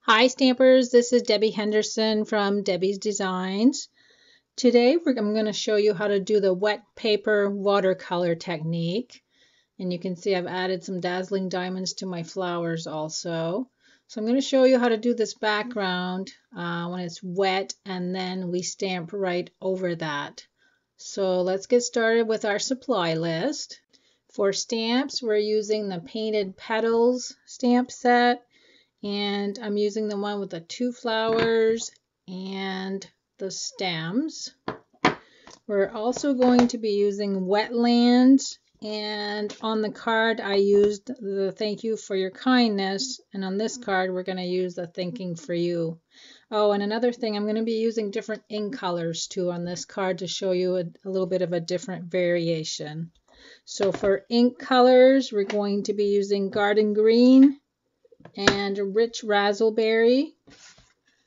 Hi Stampers, this is Debbie Henderson from Debbie's Designs. Today I'm going to show you how to do the wet paper watercolor technique. And you can see I've added some dazzling diamonds to my flowers also. So I'm going to show you how to do this background when it's wet, and then we stamp right over that. So let's get started with our supply list. For stamps, we're using the Painted Petals stamp set. And I'm using the one with the 2 flowers and the stems. We're also going to be using Wetlands, and on the card I used the thank you for your kindness, and on this card we're going to use the thanking for you. Oh, and another thing, I'm going to be using different ink colors too on this card to show you a little bit of a different variation. So for ink colors, we're going to be using Garden Green and Rich Razzleberry.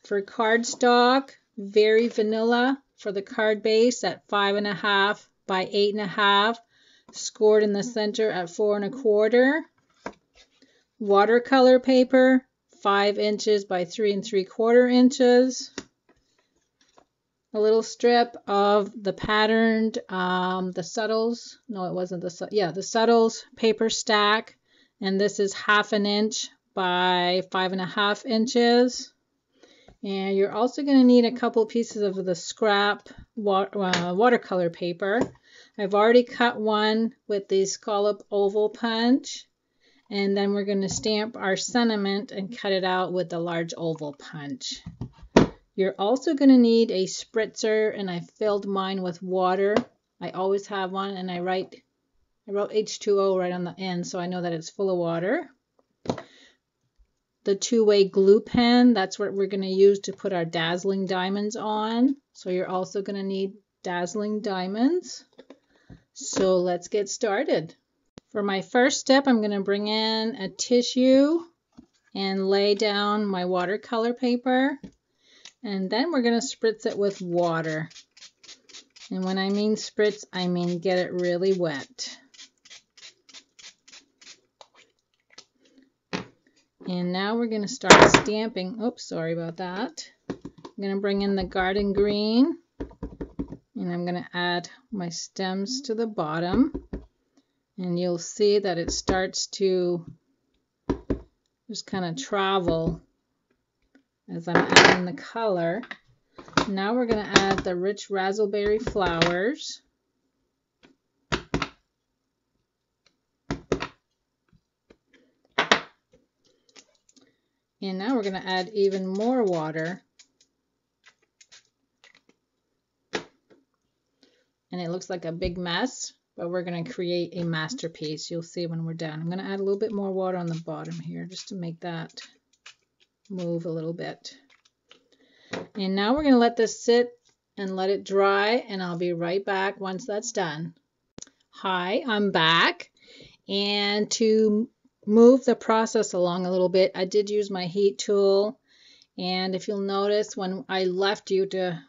For cardstock, Very Vanilla for the card base at 5.5 by 8.5, scored in the center at 4 1/4. Watercolor paper, 5 inches by 3 3/4 inches. A little strip of the patterned, the Subtles, no it wasn't the Subtles paper stack, and this is 1/2 inch by 5.5 inches. And you're also going to need a couple pieces of the scrap watercolor paper. I've already cut one with the Scallop oval punch, and then we're going to stamp our sentiment and cut it out with the large oval punch. You're also going to need a spritzer, and I filled mine with water. I always have one, and I wrote H2O right on the end, so I know that it's full of water. The 2-way glue pen, that's what we're going to use to put our dazzling diamonds on. So you're also going to need dazzling diamonds. So let's get started. For my first step, I'm going to bring in a tissue and lay down my watercolor paper. And then we're going to spritz it with water. And when I mean spritz, I mean get it really wet. And now we're going to start stamping. Oops, sorry about that. I'm going to bring in the Garden Green, and I'm going to add my stems to the bottom. And you'll see that it starts to just kind of travel as I'm adding the color. Now we're going to add the Rich Razzleberry flowers. And now we're going to add even more water. And it looks like a big mess, but we're going to create a masterpiece. You'll see when we're done. I'm going to add a little bit more water on the bottom here just to make that move a little bit. And now we're going to let this sit and let it dry, and I'll be right back once that's done. Hi, I'm back. And to move the process along a little bit, I did use my heat tool, and if you'll notice when I left you to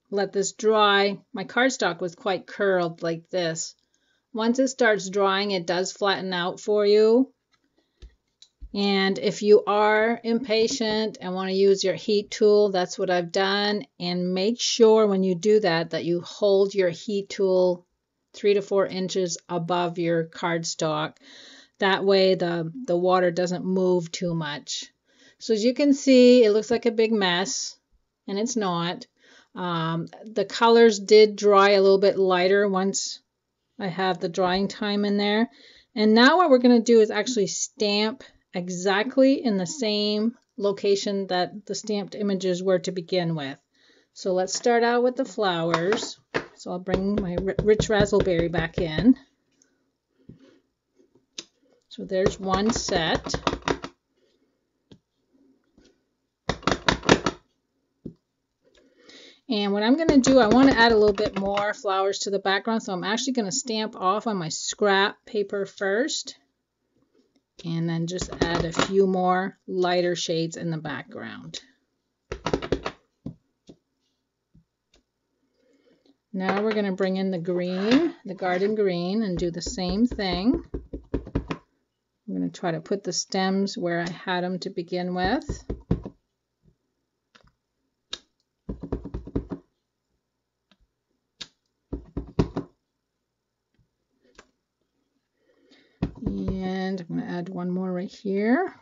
let this dry, my cardstock was quite curled like this. Once it starts drying, it does flatten out for you. And if you are impatient and want to use your heat tool, that's what I've done. And make sure when you do that that you hold your heat tool 3 to 4 inches above your cardstock. That way the water doesn't move too much. So as you can see, it looks like a big mess, and it's not. The colors did dry a little bit lighter once I have the drying time in there. And now what we're going to do is actually stamp exactly in the same location that the stamped images were to begin with. So let's start out with the flowers. So I'll bring my Rich Razzleberry back in. So there's one set. And what I'm going to do, I want to add a little bit more flowers to the background, so I'm actually going to stamp off on my scrap paper first, and then just add a few more lighter shades in the background. Now we're going to bring in the green, the Garden Green, and do the same thing. I'm going to try to put the stems where I had them to begin with. add one more right here.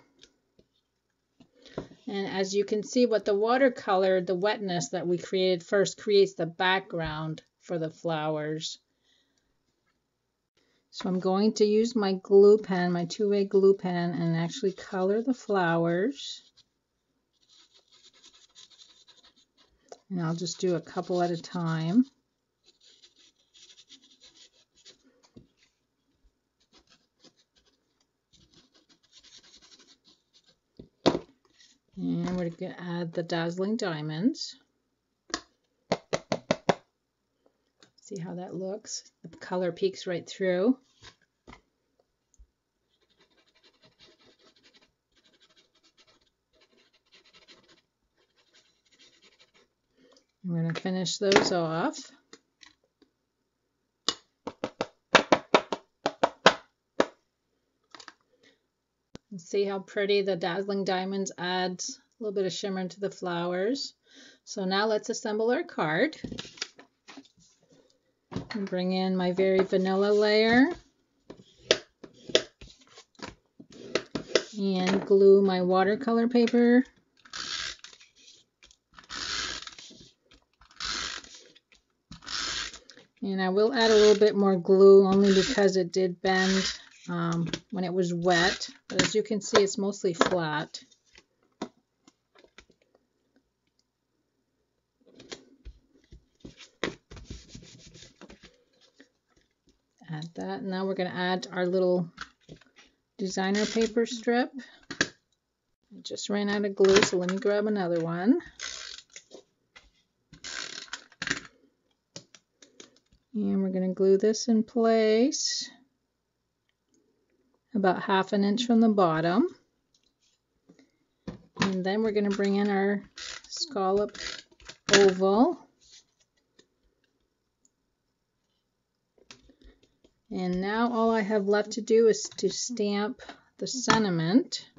And as you can see, what the watercolor, the wetness that we created first, creates the background for the flowers. So I'm going to use my glue pen, my two-way glue pen, and actually color the flowers. And I'll just do a couple at a time. And we're going to add the Dazzling diamonds. See how that looks? The color peeks right through. We're going to finish those off. And see how pretty the Dazzling diamonds adds a little bit of shimmer to the flowers. So now let's assemble our card. And bring in my very vanilla layer. And glue my watercolor paper. And I will add a little bit more glue only because it did bend when it was wet. But as you can see, it's mostly flat. Add that. Now we're going to add our little designer paper strip. I just ran out of glue, so let me grab another one. And we're going to glue this in place about 1/2 inch from the bottom. And then we're going to bring in our scallop oval. And now all I have left to do is to stamp the sentiment.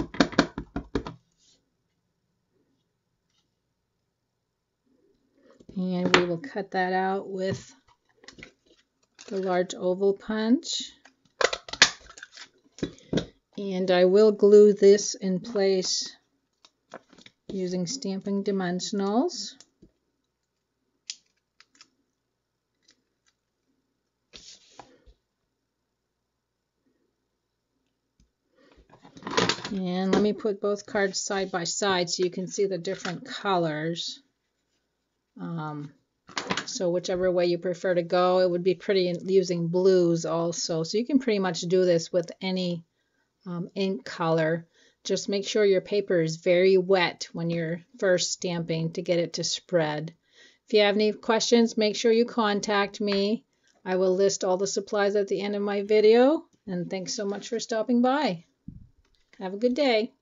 And we will cut that out with the large oval punch. And I will glue this in place using Stampin' Dimensionals. And let me put both cards side by side so you can see the different colors. So whichever way you prefer to go, it would be pretty using blues also. So you can pretty much do this with any ink color. Just make sure your paper is very wet when you're first stamping to get it to spread. If you have any questions, make sure you contact me. I will list all the supplies at the end of my video. And thanks so much for stopping by. Have a good day.